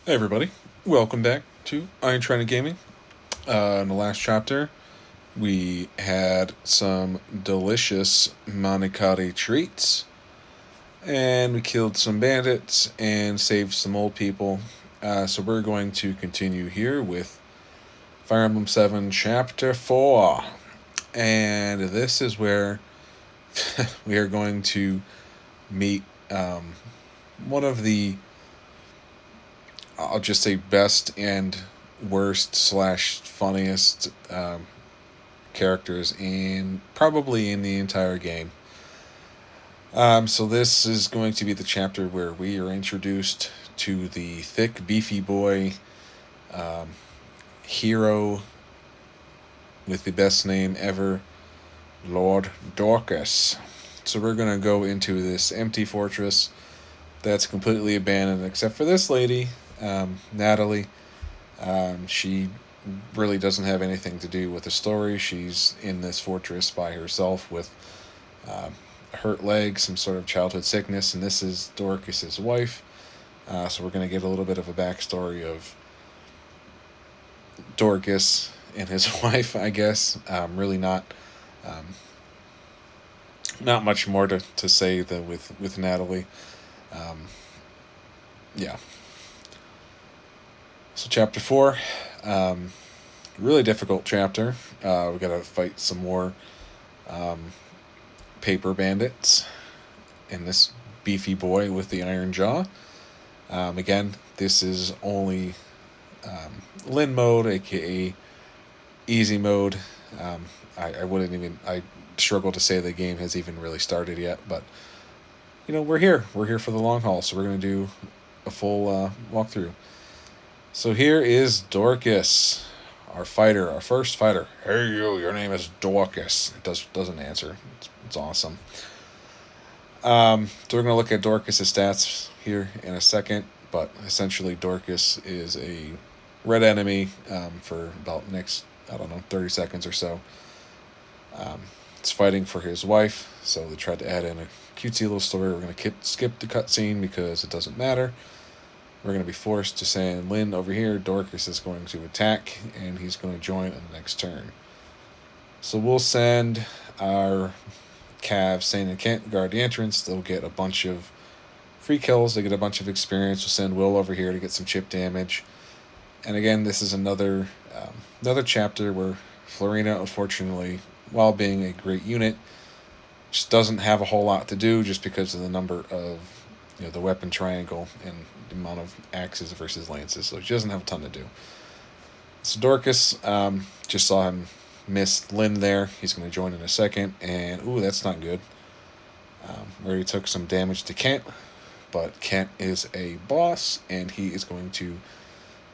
Hey everybody, welcome back to Iron Training Gaming. In the last chapter, we had some delicious manicotti treats, and we killed some bandits and saved some old people. So we're going to continue here with Fire Emblem 7 Chapter 4. And this is where we are going to meet one of the, I'll just say, best and worst slash funniest characters in probably in the entire game. So this is going to be the chapter where we are introduced to the thick, beefy boy um, hero with the best name ever, Lord Dorcas. So we're gonna go into this empty fortress that's completely abandoned except for this lady, Natalie. She really doesn't have anything to do with the story. She's in this fortress by herself with hurt legs, some sort of childhood sickness, and this is Dorcas's wife. So we're going to get a little bit of a backstory of Dorcas and his wife, I guess. Really um, not much more to say than with Natalie. Um, yeah. So chapter 4, um, really difficult chapter. We got to fight some more um, paper bandits and this beefy boy with the iron jaw. Again, this is only Lin mode, aka easy mode. I wouldn't even. I struggle to say the game has even really started yet, but we're here. We're here for the long haul, so we're gonna do a full walkthrough. So here is Dorcas, our fighter, our first fighter. Hey you, your name is Dorcas. It doesn't answer. It's awesome. So we're gonna look at Dorcas's stats here in a second, but essentially Dorcas is a red enemy for about next, I don't know, 30 seconds or so. It's fighting for his wife, so they tried to add in a cutesy little story. We're going to skip the cutscene because it doesn't matter. We're going to be forced to send Lynn over here. Dorcas is going to attack, and he's going to join on the next turn. So we'll send our Cav, Sane, and Kent guard the entrance. They'll get a bunch of free kills. They get a bunch of experience. We'll send Will over here to get some chip damage. And again, this is another chapter where Florina, unfortunately, while being a great unit, just doesn't have a whole lot to do just because of the number of the weapon triangle and the amount of axes versus lances. So she doesn't have a ton to do. So Dorcas, just saw him miss Lynn there. He's going to join in a second, and ooh, that's not good. Already took some damage to Kent, but Kent is a boss, and he is going to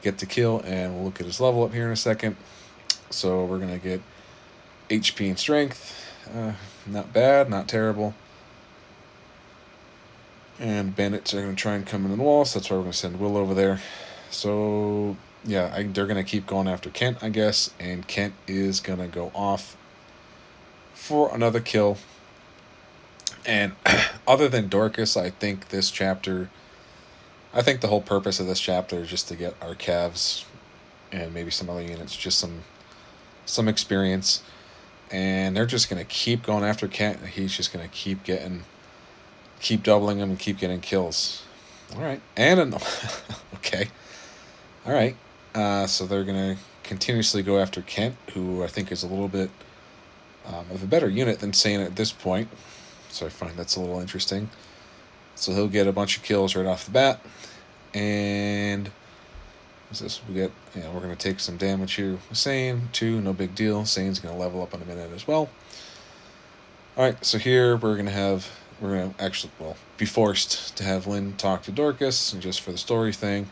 get the kill, and we'll look at his level up here in a second. So we're going to get HP and strength. Not bad, not terrible. And bandits are going to try and come in the wall, so that's why we're going to send Will over there. So, yeah, they're going to keep going after Kent, I guess, and Kent is going to go off for another kill. And other than Dorcas, I think the whole purpose of this chapter is just to get our calves and maybe some other units just some experience. And they're just going to keep going after Kent. He's just going to keep doubling him and keep getting kills. All right. Okay. All right. So they're going to continuously go after Kent, who I think is a little bit of a better unit than Sane at this point. So I find that's a little interesting. So he'll get a bunch of kills right off the bat. And what's this? We're going to take some damage here with Sane. 2, no big deal. Sane's going to level up in a minute as well. All right, so here we're going to actually, be forced to have Lynn talk to Dorcas, and just for the story thing.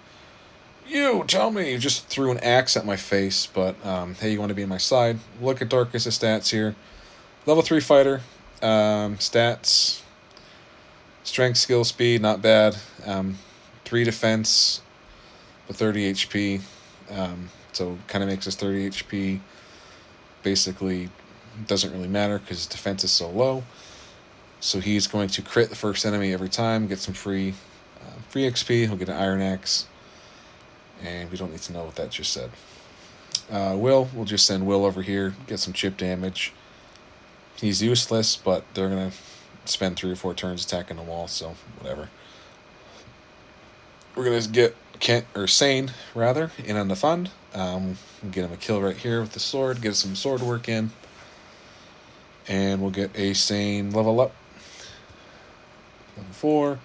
You tell me, you just threw an axe at my face, but hey, you want to be on my side? Look at Dorcas' stats here. Level 3 fighter. Stats. Strength, skill, speed, not bad. 3 defense, with 30 HP. So kind of makes us 30 HP. Basically, doesn't really matter because his defense is so low. So he's going to crit the first enemy every time, get some free XP. He'll get an Iron Axe. And we don't need to know what that just said. We'll just send Will over here, get some chip damage. He's useless, but they're going to spend 3 or 4 turns attacking the wall, so whatever. We're going to get Kent, or Sane, rather, in on the fun. Get him a kill right here with the sword, get some sword work in. And we'll get a Sane level up. Level 4.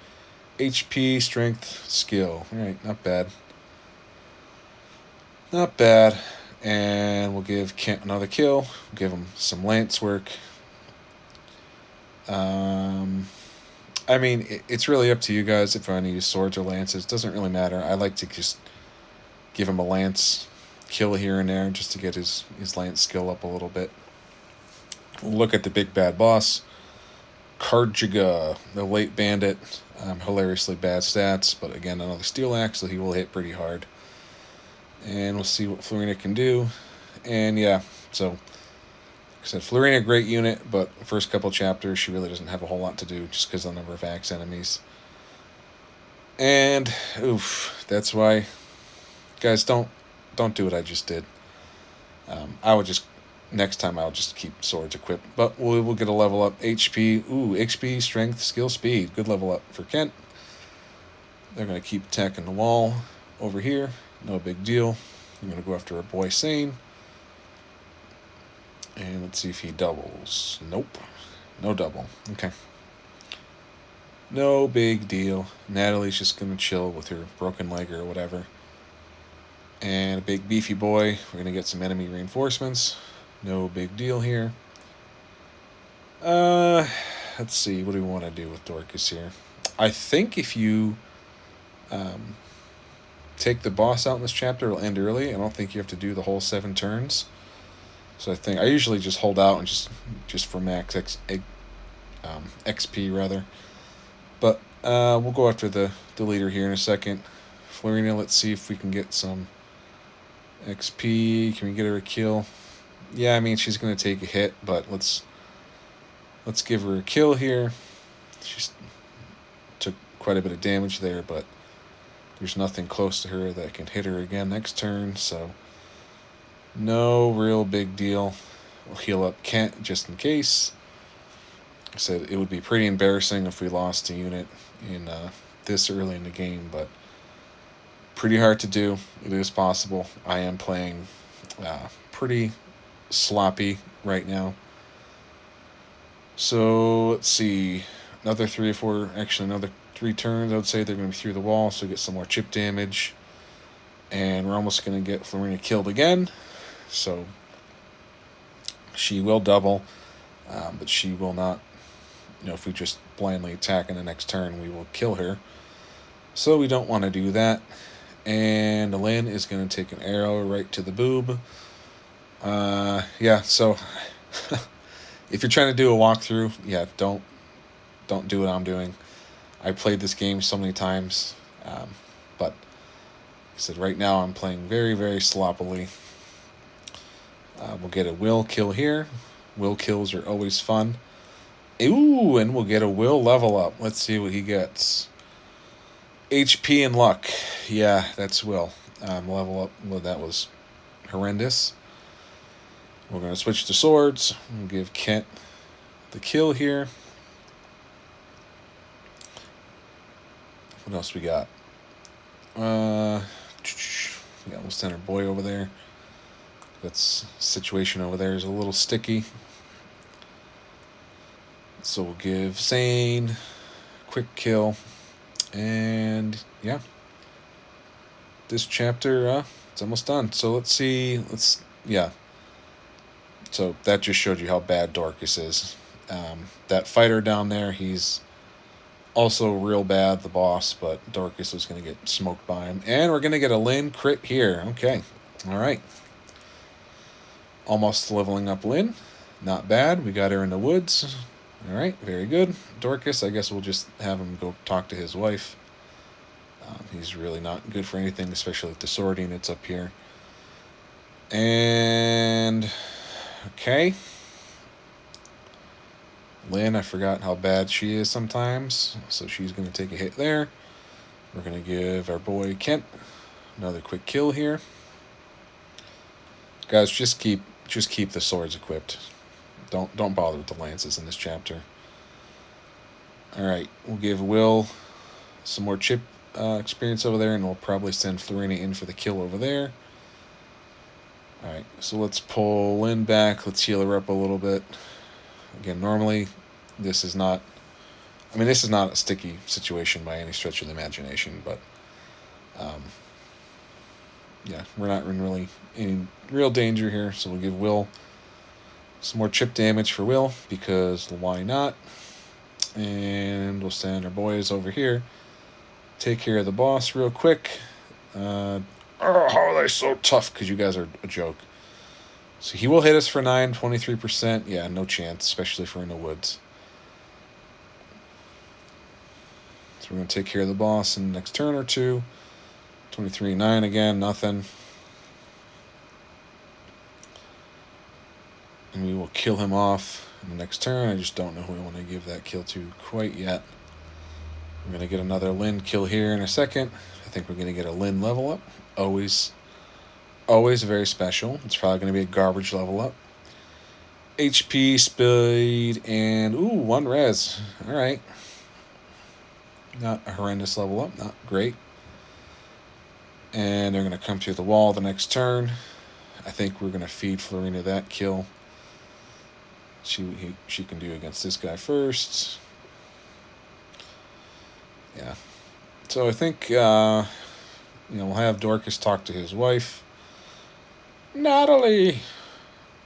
HP, strength, skill. Alright, not bad. Not bad. And we'll give Kent another kill. We'll give him some lance work. I mean, it's really up to you guys if I want to use swords or lances. It doesn't really matter. I like to just give him a lance kill here and there just to get his lance skill up a little bit. We'll look at the big bad boss. Karjaga, the late bandit. Hilariously bad stats, but again, another steel axe, so he will hit pretty hard. And we'll see what Florina can do. And yeah, so like I said, Florina, great unit, but the first couple chapters, she really doesn't have a whole lot to do just because of the number of axe enemies. And, oof, that's why, guys, don't do what I just did. I would just, next time I'll just keep swords equipped. But we'll get a level up. HP, HP, strength, skill, speed. Good level up for Kent. They're going to keep attacking the wall over here. No big deal. I'm going to go after our boy Sane. And let's see if he doubles. Nope. No double. Okay. No big deal. Natalie's just going to chill with her broken leg or whatever. And a big beefy boy. We're going to get some enemy reinforcements. No big deal here. Let's see. What do we want to do with Dorcas here? I think if you take the boss out in this chapter, it'll end early. I don't think you have to do the whole 7 turns. So I think I usually just hold out and just for max XP rather. But we'll go after the leader here in a second. Florina, let's see if we can get some XP. Can we get her a kill? Yeah, I mean she's gonna take a hit, but let's give her a kill here. She took quite a bit of damage there, but there's nothing close to her that can hit her again next turn, so no real big deal. We'll heal up Kent just in case. I said it would be pretty embarrassing if we lost a unit in this early in the game, but pretty hard to do. It is possible. I am playing pretty sloppy right now. So let's see, another 3 or 4, actually another 3 turns. I would say they're going to be through the wall, so get some more chip damage. And we're almost going to get Florina killed again. So she will double, but she will not, if we just blindly attack in the next turn, we will kill her. So we don't want to do that. And Lynn is going to take an arrow right to the boob. Yeah, so if you're trying to do a walkthrough, yeah, don't do what I'm doing. I played this game so many times, but like I said, right now I'm playing very, very sloppily. We'll get a will kill here. Will kills are always fun. Ooh, and we'll get a will level up. Let's see what he gets. HP and luck. Yeah, that's will. Level up. Well, that was horrendous. We're going to switch to swords. We'll give Kent the kill here. What else we got? Yeah, we'll send our boy over there. That situation over there is a little sticky. So we'll give Sane quick kill. And yeah, this chapter, it's almost done. So let's see. Yeah. So that just showed you how bad Dorcas is. That fighter down there, he's also real bad, the boss, but Dorcas is going to get smoked by him. And we're going to get a Lynn crit here. Okay. All right. Almost leveling up Lynn. Not bad. We got her in the woods. All right. Very good. Dorcas, I guess we'll just have him go talk to his wife. He's really not good for anything, especially with the sword units up here. And okay. Lynn, I forgot how bad she is sometimes, so she's going to take a hit there. We're going to give our boy Kent Another quick kill here. Guys, just keep the swords equipped. Don't bother with the lances in this chapter. Alright, we'll give Will some more chip experience over there, and we'll probably send Florina in for the kill over there. Alright, so let's pull Lynn back. Let's heal her up a little bit. Again, normally this is not... I mean, this is not a sticky situation by any stretch of the imagination, but... yeah, we're not in really any real danger here, so we'll give Will some more chip damage for Will, because why not? And we'll send our boys over here. Take care of the boss real quick. Oh, how are they so tough? Because you guys are a joke. So he will hit us for 9, 23%. Yeah, no chance, especially if we're in the woods. So we're going to take care of the boss in the next turn or two. 23-9 again, nothing. And we will kill him off in the next turn. I just don't know who I want to give that kill to quite yet. We're going to get another Lynn kill here in a second. I think we're going to get a Lynn level up. Always very special. It's probably going to be a garbage level up. HP, speed, and ooh, 1 res. All right. Not a horrendous level up. Not great. And they're going to come through the wall the next turn. I think we're going to feed Florina that kill. She can do against this guy first. Yeah. So I think, we'll have Dorcas talk to his wife. Natalie,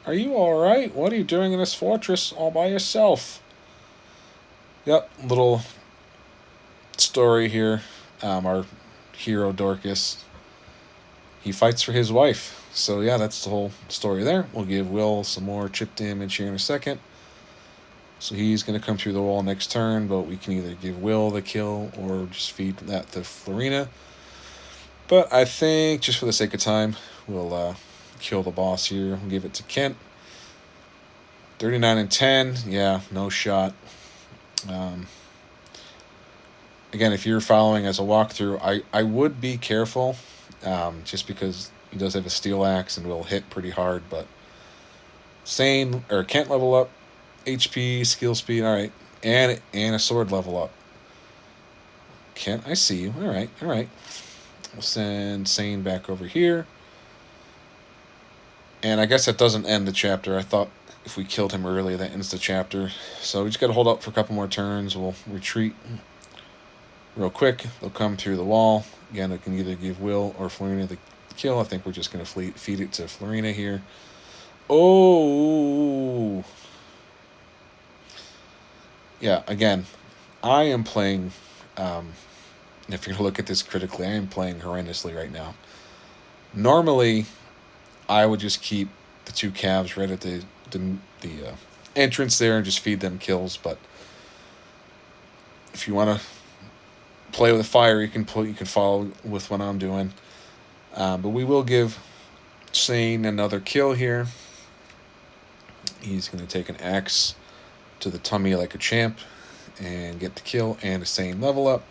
are you all right? What are you doing in this fortress all by yourself? Yep, little story here. Our hero Dorcas, he fights for his wife. So yeah, that's the whole story there. We'll give Will some more chip damage here in a second. So he's going to come through the wall next turn, but we can either give Will the kill or just feed that to Florina. But I think, just for the sake of time, we'll kill the boss here and give it to Kent. 39-10, yeah, no shot. Again, if you're following as a walkthrough, I would be careful, just because he does have a steel axe and will hit pretty hard, but Kent level up, HP, skill speed, all right, and a sword level up. Kent, I see you. All right. We'll send Sane back over here. And I guess that doesn't end the chapter. I thought if we killed him early, that ends the chapter. So we just got to hold up for a couple more turns. We'll retreat real quick. They'll come through the wall. Again, I can either give Will or Florina the kill. I think we're just going to feed it to Florina here. Oh! Yeah, again, I am playing... if you're going to look at this critically, I am playing horrendously right now. Normally, I would just keep the 2 calves right at the entrance there and just feed them kills. But if you want to play with fire, you can follow with what I'm doing. But we will give Sane another kill here. He's going to take an axe to the tummy like a champ and get the kill and a Sane level up.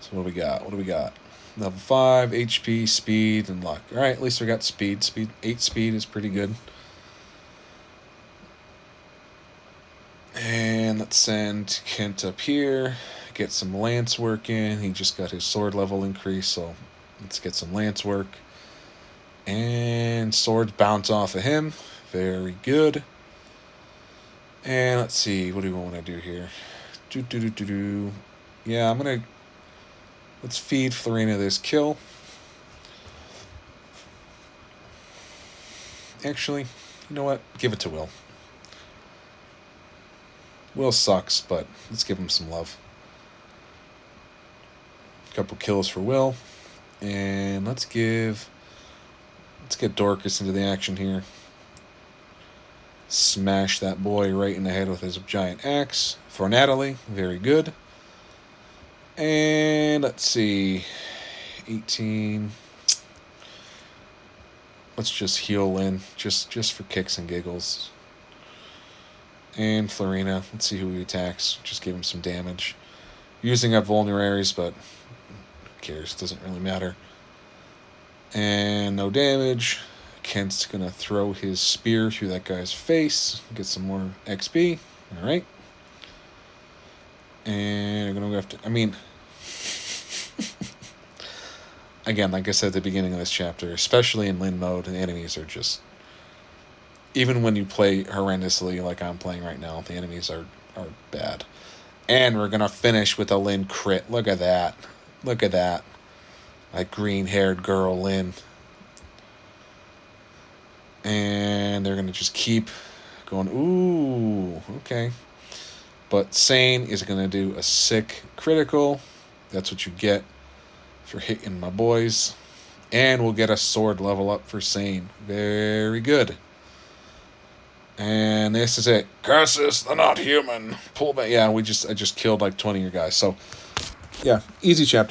So what do we got? Level 5, HP, speed, and luck. All right, at least we got speed. 8 speed is pretty good. And let's send Kent up here. Get some lance work in. He just got his sword level increase, so let's get some lance work. And swords bounce off of him. Very good. And let's see, what do we want to do here? Yeah, let's feed Florina this kill. Actually, you know what? Give it to Will. Will sucks, but let's give him some love. A couple kills for Will. And let's get Dorcas into the action here. Smash that boy right in the head with his giant axe. For Natalie, very good. And let's see, 18. Let's just heal Lynn, just for kicks and giggles. And Florina, let's see who he attacks. Just give him some damage. Using up vulneraries, but who cares? Doesn't really matter. And no damage. Kent's going to throw his spear through that guy's face. Get some more XP. Alright. And we're going to go after... I mean... Again, like I said at the beginning of this chapter, especially in Lin mode, the enemies are just... Even when you play horrendously like I'm playing right now, the enemies are bad. And we're going to finish with a Lin crit. Look at that. Look at that. That green-haired girl, Lin. And they're going to just keep going, ooh, okay. But Sane is going to do a sick critical. That's what you get for hitting my boys. And we'll get a sword level up for Sane. Very good. And this is it. Curses the not human. Pull back. Yeah, I just killed like 20 of your guys. So, yeah, easy chapter.